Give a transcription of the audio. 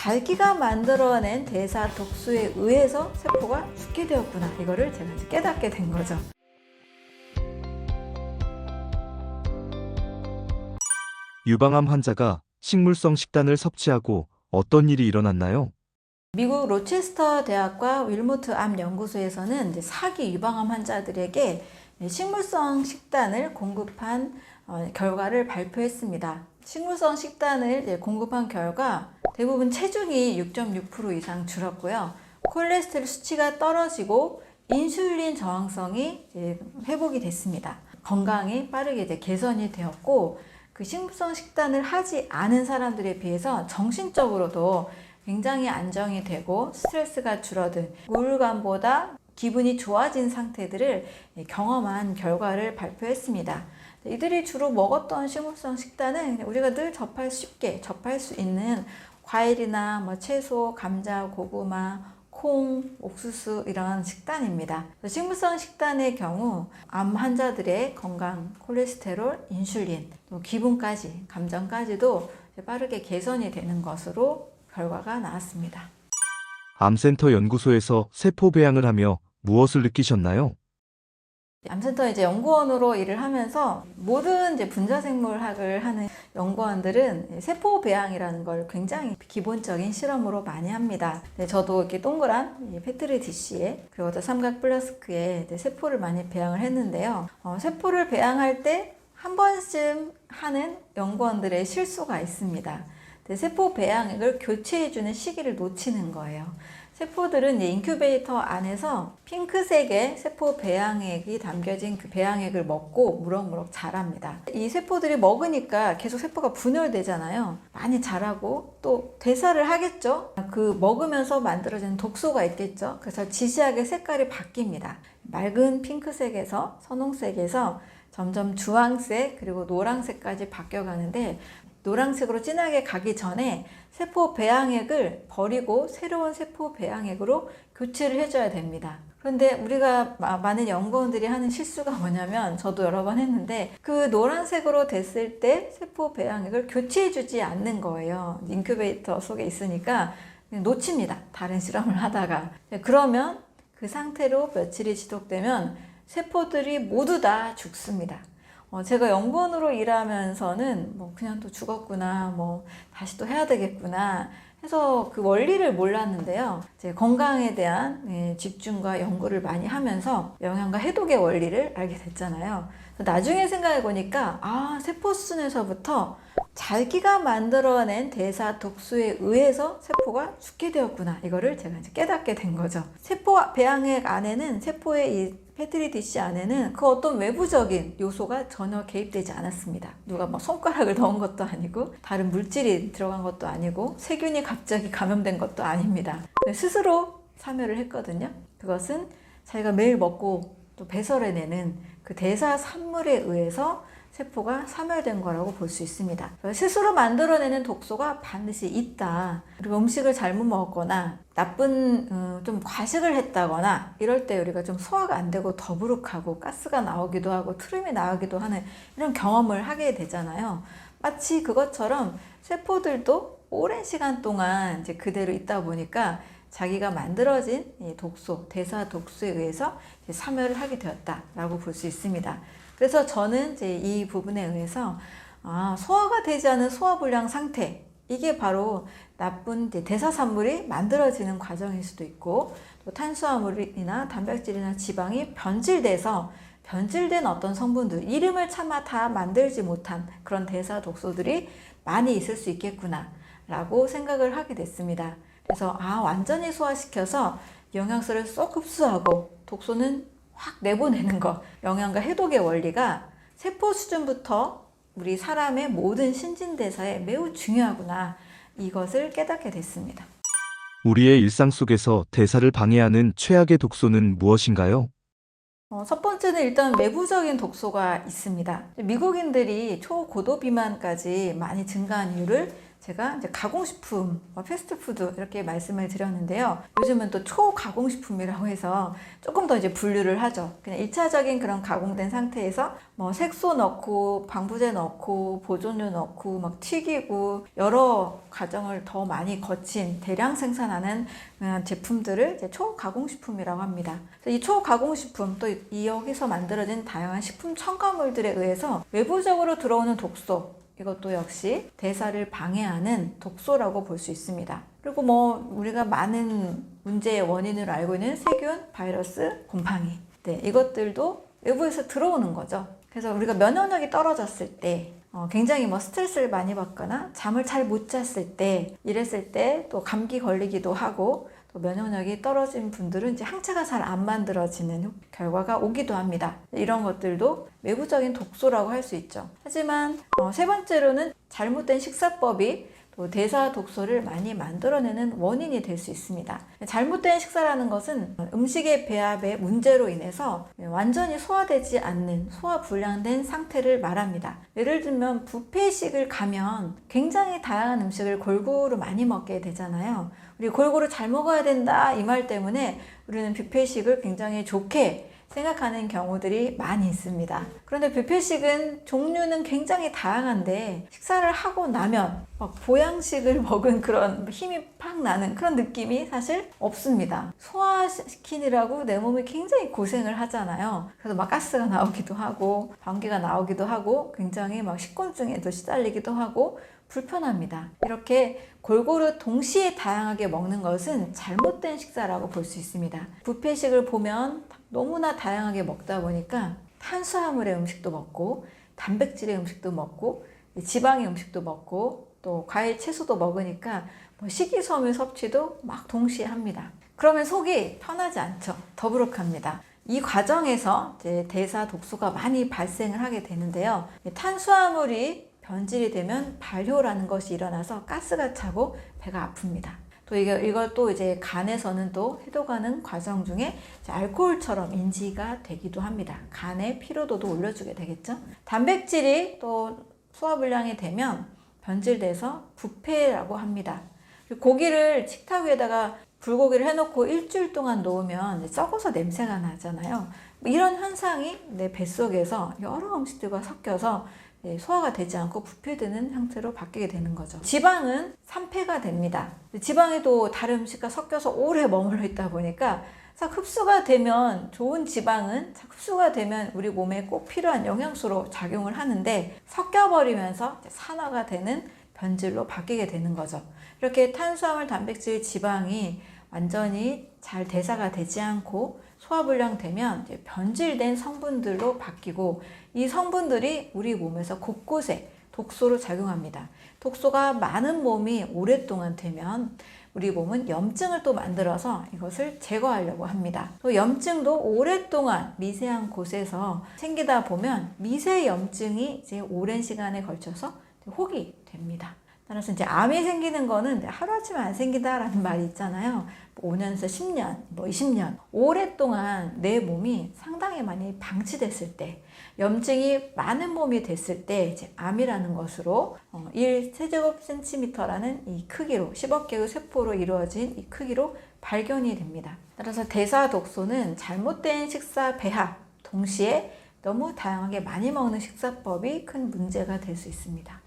자기가 만들어낸 대사 독소에 의해서 세포가 죽게 되었구나. 이거를 제가 이제 깨닫게 된 거죠. 유방암 환자가 식물성 식단을 섭취하고 어떤 일이 일어났나요? 미국 로체스터 대학과 윌모트 암 연구소에서는 이제 4기 유방암 환자들에게 식물성 식단을 공급한 결과를 발표했습니다. 식물성 식단을 공급한 결과 대부분 체중이 6.6% 이상 줄었고요. 콜레스테롤 수치가 떨어지고 인슐린 저항성이 회복이 됐습니다. 건강이 빠르게 개선이 되었고, 그 식물성 식단을 하지 않은 사람들에 비해서 정신적으로도 굉장히 안정이 되고 스트레스가 줄어든, 우울감보다 기분이 좋아진 상태들을 경험한 결과를 발표했습니다. 이들이 주로 먹었던 식물성 식단은 우리가 늘 쉽게 접할 수 있는 과일이나 채소, 감자, 고구마, 콩, 옥수수 이런 식단입니다. 식물성 식단의 경우 암 환자들의 건강, 콜레스테롤, 인슐린, 또 기분까지, 감정까지도 빠르게 개선이 되는 것으로 결과가 나왔습니다. 암센터 연구소에서 세포 배양을 하며 무엇을 느끼셨나요? 암센터 연구원으로 일을 하면서 모든 분자생물학을 하는 연구원들은 세포 배양이라는 걸 굉장히 기본적인 실험으로 많이 합니다. 저도 이렇게 동그란 페트리 디시에, 그리고 또 삼각 플라스크에 세포를 많이 배양을 했는데요. 세포를 배양할 때 한 번쯤 하는 연구원들의 실수가 있습니다. 세포 배양액을 교체해주는 시기를 놓치는 거예요. 세포들은 인큐베이터 안에서 핑크색의 세포 배양액이 담겨진 그 배양액을 먹고 무럭무럭 자랍니다. 이 세포들이 먹으니까 계속 세포가 분열되잖아요. 많이 자라고 또 대사를 하겠죠. 그 먹으면서 만들어지는 독소가 있겠죠. 그래서 지시하게 색깔이 바뀝니다. 맑은 핑크색에서 선홍색에서 점점 주황색, 그리고 노란색까지 바뀌어가는데, 노란색으로 진하게 가기 전에 세포 배양액을 버리고 새로운 세포 배양액으로 교체를 해줘야 됩니다. 그런데 우리가 많은 연구원들이 하는 실수가 뭐냐면, 저도 여러 번 했는데, 그 노란색으로 됐을 때 세포 배양액을 교체해주지 않는 거예요. 인큐베이터 속에 있으니까 놓칩니다. 다른 실험을 하다가. 그러면 그 상태로 며칠이 지속되면 세포들이 모두 다 죽습니다. 제가 연구원으로 일하면서는 그냥 또 죽었구나, 다시 또 해야 되겠구나 해서 그 원리를 몰랐는데요. 이제 건강에 대한 집중과 연구를 많이 하면서 영양과 해독의 원리를 알게 됐잖아요. 나중에 생각해 보니까 세포순에서부터 자기가 만들어낸 대사 독소에 의해서 세포가 죽게 되었구나. 이거를 제가 이제 깨닫게 된 거죠. 세포 배양액 안에는, 세포의 이 페트리 디시 안에는 그 어떤 외부적인 요소가 전혀 개입되지 않았습니다. 누가 손가락을 넣은 것도 아니고, 다른 물질이 들어간 것도 아니고, 세균이 갑자기 감염된 것도 아닙니다. 스스로 참여를 했거든요. 그것은 자기가 매일 먹고 또 배설해내는 그 대사 산물에 의해서 세포가 사멸된 거라고 볼 수 있습니다. 스스로 만들어내는 독소가 반드시 있다. 그리고 음식을 잘못 먹었거나 나쁜 좀 과식을 했다거나 이럴 때 우리가 좀 소화가 안 되고 더부룩하고 가스가 나오기도 하고 트름이 나오기도 하는 이런 경험을 하게 되잖아요. 마치 그것처럼 세포들도 오랜 시간 동안 이제 그대로 있다 보니까 자기가 만들어진 이 독소, 대사 독소에 의해서 사멸을 하게 되었다라고 볼 수 있습니다. 그래서 저는 이제 이 부분에 의해서 소화가 되지 않은 소화불량 상태, 이게 바로 나쁜 대사산물이 만들어지는 과정일 수도 있고, 또 탄수화물이나 단백질이나 지방이 변질돼서 변질된 어떤 성분들, 이름을 차마 다 만들지 못한 그런 대사 독소들이 많이 있을 수 있겠구나 라고 생각을 하게 됐습니다. 그래서 완전히 소화시켜서 영양소를 쏙 흡수하고 독소는 확 내보내는 것, 영양과 해독의 원리가 세포 수준부터 우리 사람의 모든 신진대사에 매우 중요하구나, 이것을 깨닫게 됐습니다. 우리의 일상 속에서 대사를 방해하는 최악의 독소는 무엇인가요? 첫 번째는 일단 외부적인 독소가 있습니다. 미국인들이 초고도 비만까지 많이 증가한 이유를 제가 이제 가공식품, 패스트푸드 이렇게 말씀을 드렸는데요. 요즘은 또 초가공식품이라고 해서 조금 더 이제 분류를 하죠. 그냥 1차적인 그런 가공된 상태에서 뭐 색소 넣고 방부제 넣고 보존료 넣고 막 튀기고 여러 과정을 더 많이 거친 대량 생산하는 제품들을 이제 초가공식품이라고 합니다. 그래서 이 초가공식품 또 이 여기서 만들어진 다양한 식품 첨가물들에 의해서 외부적으로 들어오는 독소, 이것도 역시 대사를 방해하는 독소라고 볼 수 있습니다. 그리고 뭐 우리가 많은 문제의 원인으로 알고 있는 세균, 바이러스, 곰팡이, 네, 이것들도 외부에서 들어오는 거죠. 그래서 우리가 면역력이 떨어졌을 때 굉장히 뭐 스트레스를 많이 받거나 잠을 잘 못 잤을 때, 이랬을 때 또 감기 걸리기도 하고 또 면역력이 떨어진 분들은 이제 항체가 잘 안 만들어지는 결과가 오기도 합니다. 이런 것들도 외부적인 독소라고 할 수 있죠. 하지만 세 번째로는 잘못된 식사법이 또 대사 독소를 많이 만들어내는 원인이 될 수 있습니다. 잘못된 식사라는 것은 음식의 배합의 문제로 인해서 완전히 소화되지 않는 소화불량된 상태를 말합니다. 예를 들면 뷔페식을 가면 굉장히 다양한 음식을 골고루 많이 먹게 되잖아요. 우리 골고루 잘 먹어야 된다 이 말 때문에 우리는 뷔페식을 굉장히 좋게 생각하는 경우들이 많이 있습니다. 그런데 뷔페식은 종류는 굉장히 다양한데 식사를 하고 나면 막 보양식을 먹은 그런 힘이 팍 나는 그런 느낌이 사실 없습니다. 소화시키느라고 내 몸이 굉장히 고생을 하잖아요. 그래서 막 가스가 나오기도 하고 방귀가 나오기도 하고 굉장히 막 식곤증에도 시달리기도 하고 불편합니다. 이렇게 골고루 동시에 다양하게 먹는 것은 잘못된 식사라고 볼 수 있습니다. 뷔페식을 보면 너무나 다양하게 먹다 보니까 탄수화물의 음식도 먹고 단백질의 음식도 먹고 지방의 음식도 먹고 또 과일 채소도 먹으니까 식이섬유 섭취도 막 동시에 합니다. 그러면 속이 편하지 않죠. 더부룩합니다. 이 과정에서 이제 대사 독소가 많이 발생을 하게 되는데요. 탄수화물이 변질이 되면 발효라는 것이 일어나서 가스가 차고 배가 아픕니다. 또 이걸 또 이제 간에서는 또 해독하는 과정 중에 알코올처럼 인지가 되기도 합니다. 간의 피로도도 올려주게 되겠죠. 단백질이 또 소화불량이 되면 변질돼서 부패라고 합니다. 고기를 식탁 위에다가 불고기를 해놓고 일주일 동안 놓으면 썩어서 냄새가 나잖아요. 이런 현상이 내 뱃속에서 여러 음식들과 섞여서 소화가 되지 않고 부패되는 형태로 바뀌게 되는 거죠. 지방은 산패가 됩니다. 지방에도 다른 음식과 섞여서 오래 머물러 있다 보니까 흡수가 되면 좋은 지방은 흡수가 되면 우리 몸에 꼭 필요한 영양소로 작용을 하는데 섞여버리면서 산화가 되는 변질로 바뀌게 되는 거죠. 이렇게 탄수화물, 단백질, 지방이 완전히 잘 대사가 되지 않고 소화불량되면 변질된 성분들로 바뀌고 이 성분들이 우리 몸에서 곳곳에 독소로 작용합니다. 독소가 많은 몸이 오랫동안 되면 우리 몸은 염증을 또 만들어서 이것을 제거하려고 합니다. 또 염증도 오랫동안 미세한 곳에서 생기다 보면 미세 염증이 이제 오랜 시간에 걸쳐서 혹이 됩니다. 따라서 이제 암이 생기는 거는 하루아침에 안 생긴다라는 말이 있잖아요. 5년에서 10년, 20년 오랫동안 내 몸이 상당히 많이 방치됐을 때, 염증이 많은 몸이 됐을 때 이제 암이라는 것으로 1세제곱센티미터라는 이 크기로 10억 개의 세포로 이루어진 이 크기로 발견이 됩니다. 따라서 대사 독소는 잘못된 식사 배합, 동시에 너무 다양하게 많이 먹는 식사법이 큰 문제가 될 수 있습니다.